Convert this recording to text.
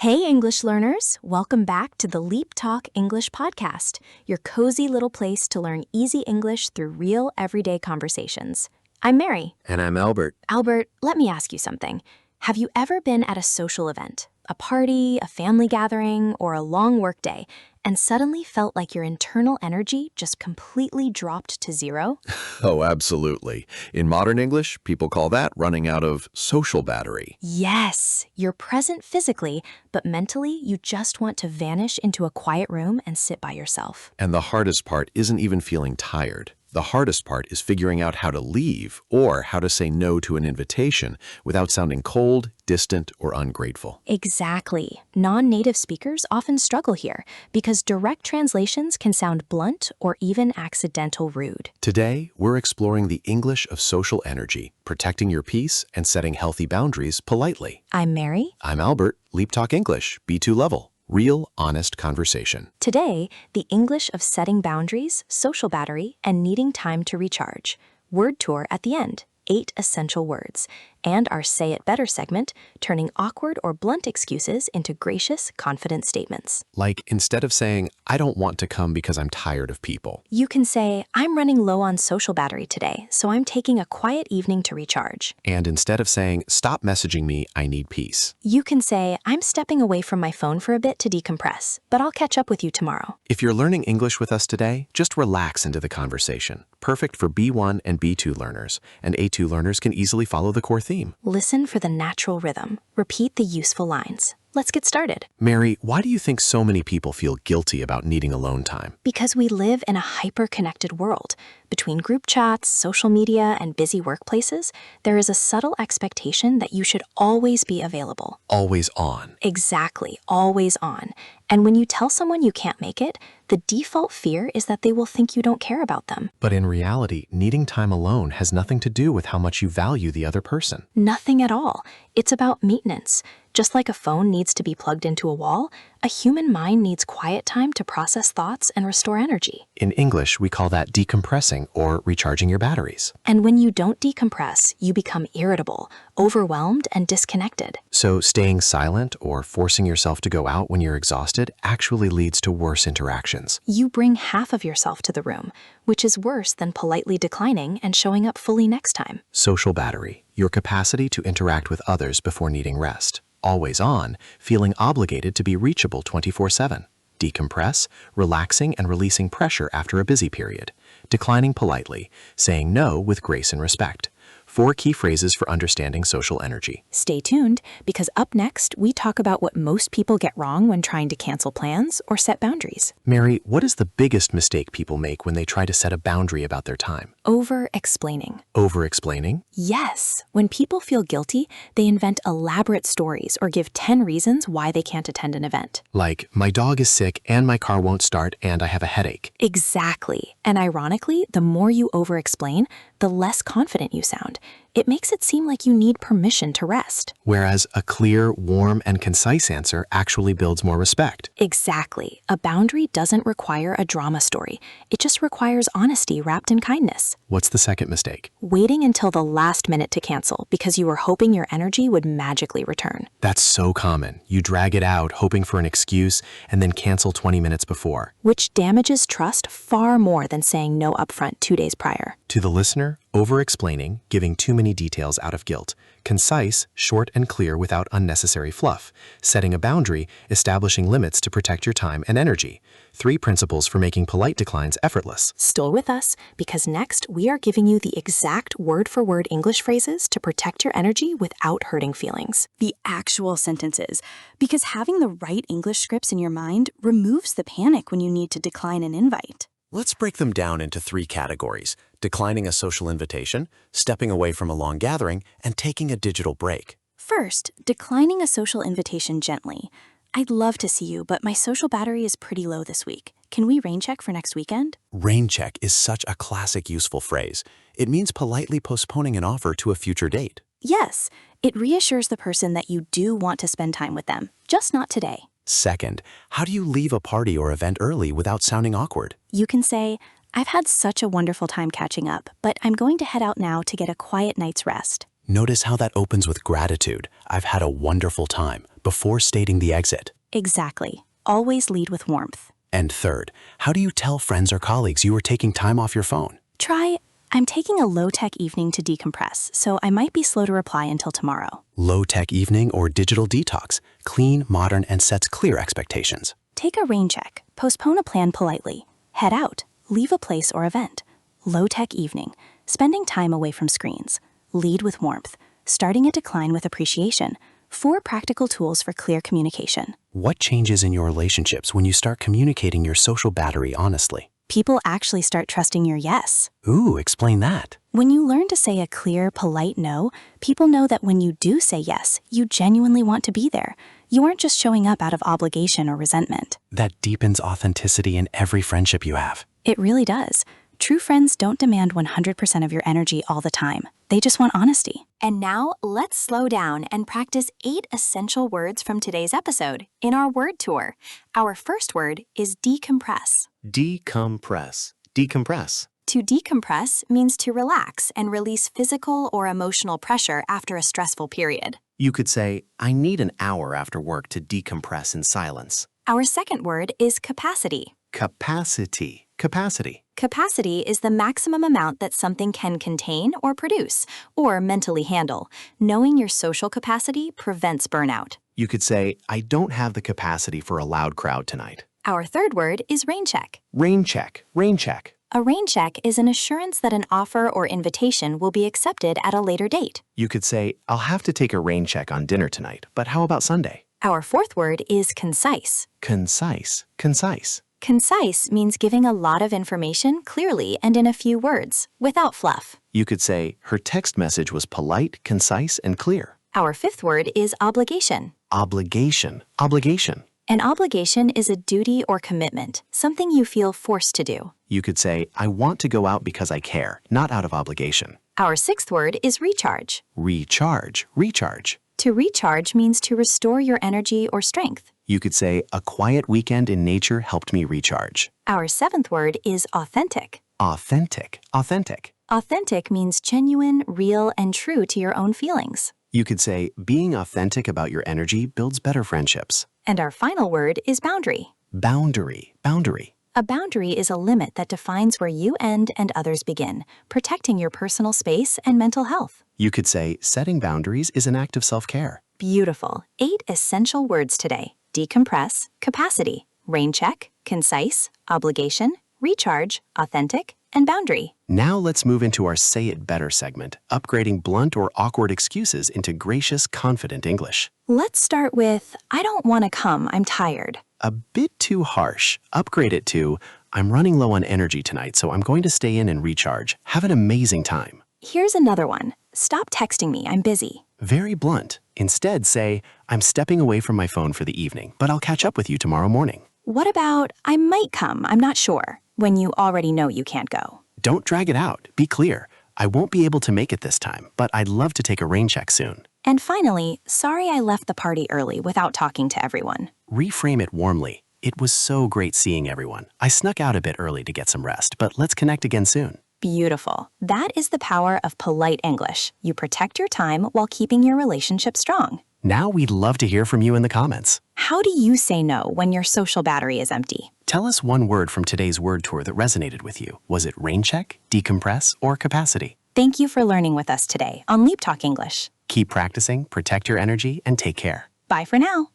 Hey, English learners! Welcome back to the LeapTalk English podcast, your cozy little place to learn easy English through real, everyday conversations. I'm Mary. And I'm Albert. Albert, let me ask you something. Have you ever been at a social event, a party, a family gathering, or a long workday, and suddenly felt like your internal energy just completely dropped to zero? Oh, absolutely. In modern English, people call that running out of social battery. Yes, you're present physically, but mentally you just want to vanish into a quiet room and sit by yourself. And the hardest part isn't even feeling tired. The hardest part is figuring out how to leave or how to say no to an invitation without sounding cold, distant, or ungrateful. Exactly. Non-native speakers often struggle here because direct translations can sound blunt or even accidental rude. Today, we're exploring the English of social energy, protecting your peace and setting healthy boundaries politely. I'm Mary. I'm Albert, LeapTalk English, B2 level. Real, honest conversation. Today, the English of setting boundaries, social battery, and needing time to recharge. Word tour at the end. 8 essential words. And our Say It Better segment, turning awkward or blunt excuses into gracious, confident statements. Like, instead of saying, I don't want to come because I'm tired of people, You can say, I'm running low on social battery today, so I'm taking a quiet evening to recharge. and instead of saying, stop messaging me, I need peace. You can say, I'm stepping away from my phone for a bit to decompress, but I'll catch up with you tomorrow. If you're learning English with us today, just relax into the conversation. Perfect for B1 and B2 learners, and A2 learners can easily follow the core theme. Listen for the natural rhythm. Repeat the useful lines. Let's get started. Mary, why do you think so many people feel guilty about needing alone time? Because we live in a hyper-connected world. Between group chats, social media, and busy workplaces, there is a subtle expectation that you should always be available. Always on. Exactly, always on. And when you tell someone you can't make it, the default fear is that they will think you don't care about them. But in reality, needing time alone has nothing to do with how much you value the other person. Nothing at all. It's about maintenance. Just like a phone needs to be plugged into a wall, a human mind needs quiet time to process thoughts and restore energy. In English, we call that decompressing or recharging your batteries. And when you don't decompress, you become irritable, overwhelmed, and disconnected. So staying silent or forcing yourself to go out when you're exhausted actually leads to worse interactions. You bring half of yourself to the room, which is worse than politely declining and showing up fully next time. Social battery, your capacity to interact with others before needing rest. Always on, feeling obligated to be reachable 24/7. Decompress, relaxing and releasing pressure after a busy period. Declining politely, saying no with grace and respect. 4 key phrases for understanding social energy. Stay tuned, because up next, we talk about what most people get wrong when trying to cancel plans or set boundaries. Mary, what is the biggest mistake people make when they try to set a boundary about their time? Over-explaining. Over-explaining? Yes, when people feel guilty, they invent elaborate stories or give 10 reasons why they can't attend an event. Like, my dog is sick and my car won't start and I have a headache. Exactly. And ironically, the more you over-explain, the less confident you sound. It makes it seem like you need permission to rest. Whereas a clear, warm, and concise answer actually builds more respect. Exactly. A boundary doesn't require a drama story. It just requires honesty wrapped in kindness. What's the second mistake? Waiting until the last minute to cancel because you were hoping your energy would magically return. That's so common. You drag it out, hoping for an excuse, and then cancel 20 minutes before. Which damages trust far more than saying no upfront 2 days prior. To the listener, over-explaining, giving too many details out of guilt. Concise, short and clear without unnecessary fluff. Setting a boundary, establishing limits to protect your time and energy. 3 principles for making polite declines effortless. Still with us, because next we are giving you the exact word-for-word English phrases to protect your energy without hurting feelings. The actual sentences, because having the right English scripts in your mind removes the panic when you need to decline an invite. Let's break them down into 3 categories: declining a social invitation, stepping away from a long gathering, and taking a digital break. First, declining a social invitation gently. I'd love to see you, but my social battery is pretty low this week. Can we rain check for next weekend? Rain check is such a classic useful phrase. It means politely postponing an offer to a future date. Yes, it reassures the person that you do want to spend time with them, just not today. Second, how do you leave a party or event early without sounding awkward? You can say, I've had such a wonderful time catching up, but I'm going to head out now to get a quiet night's rest. Notice how that opens with gratitude. I've had a wonderful time, before stating the exit. Exactly. Always lead with warmth. And third, how do you tell friends or colleagues you are taking time off your phone? Try, I'm taking a low-tech evening to decompress, so I might be slow to reply until tomorrow. Low-tech evening or digital detox. Clean, modern, and sets clear expectations. Take a rain check. Postpone a plan politely. Head out. Leave a place or event. Low-tech evening. Spending time away from screens. Lead with warmth. Starting a decline with appreciation. 4 practical tools for clear communication. What changes in your relationships when you start communicating your social battery honestly? People actually start trusting your yes. Ooh, explain that. When you learn to say a clear, polite no, people know that when you do say yes, you genuinely want to be there. You aren't just showing up out of obligation or resentment. That deepens authenticity in every friendship you have. It really does. True friends don't demand 100% of your energy all the time. They just want honesty. And now, let's slow down and practice 8 essential words from today's episode in our word tour. Our first word is decompress. Decompress. Decompress. To decompress means to relax and release physical or emotional pressure after a stressful period. You could say, I need an hour after work to decompress in silence. Our second word is capacity. Capacity. Capacity. Capacity is the maximum amount that something can contain or produce, or mentally handle. Knowing your social capacity prevents burnout. You could say, I don't have the capacity for a loud crowd tonight. Our third word is rain check. Rain check. Rain check. A rain check is an assurance that an offer or invitation will be accepted at a later date. You could say, I'll have to take a rain check on dinner tonight, but how about Sunday? Our fourth word is concise. Concise. Concise. Concise means giving a lot of information clearly and in a few words, without fluff. You could say, her text message was polite, concise, and clear. Our fifth word is obligation. Obligation. Obligation. An obligation is a duty or commitment, something you feel forced to do. You could say, I want to go out because I care, not out of obligation. Our sixth word is recharge. Recharge. Recharge. To recharge means to restore your energy or strength. You could say, a quiet weekend in nature helped me recharge. Our seventh word is authentic. Authentic. Authentic. Authentic means genuine, real, and true to your own feelings. You could say, being authentic about your energy builds better friendships. And our final word is boundary. Boundary. Boundary. A boundary is a limit that defines where you end and others begin, protecting your personal space and mental health. You could say, setting boundaries is an act of self-care. Beautiful. 8 essential words today. Decompress, capacity, rain check, concise, obligation, recharge, authentic, and boundary. Now let's move into our Say It Better segment, upgrading blunt or awkward excuses into gracious, confident English. Let's start with, I don't want to come, I'm tired. A bit too harsh. Upgrade it to, I'm running low on energy tonight, so I'm going to stay in and recharge. Have an amazing time. Here's another one. Stop texting me, I'm busy. Very blunt. Instead, say, I'm stepping away from my phone for the evening, but I'll catch up with you tomorrow morning. What about, I might come, I'm not sure, when you already know you can't go? Don't drag it out. Be clear. I won't be able to make it this time, but I'd love to take a rain check soon. And finally, sorry I left the party early without talking to everyone. Reframe it warmly. It was so great seeing everyone. I snuck out a bit early to get some rest, but let's connect again soon. Beautiful. That is the power of polite English. You protect your time while keeping your relationship strong. Now we'd love to hear from you in the comments. How do you say no when your social battery is empty? Tell us one word from today's word tour that resonated with you. Was it rain check, decompress, or capacity? Thank you for learning with us today on LeapTalk English. Keep practicing, protect your energy, and take care. Bye for now.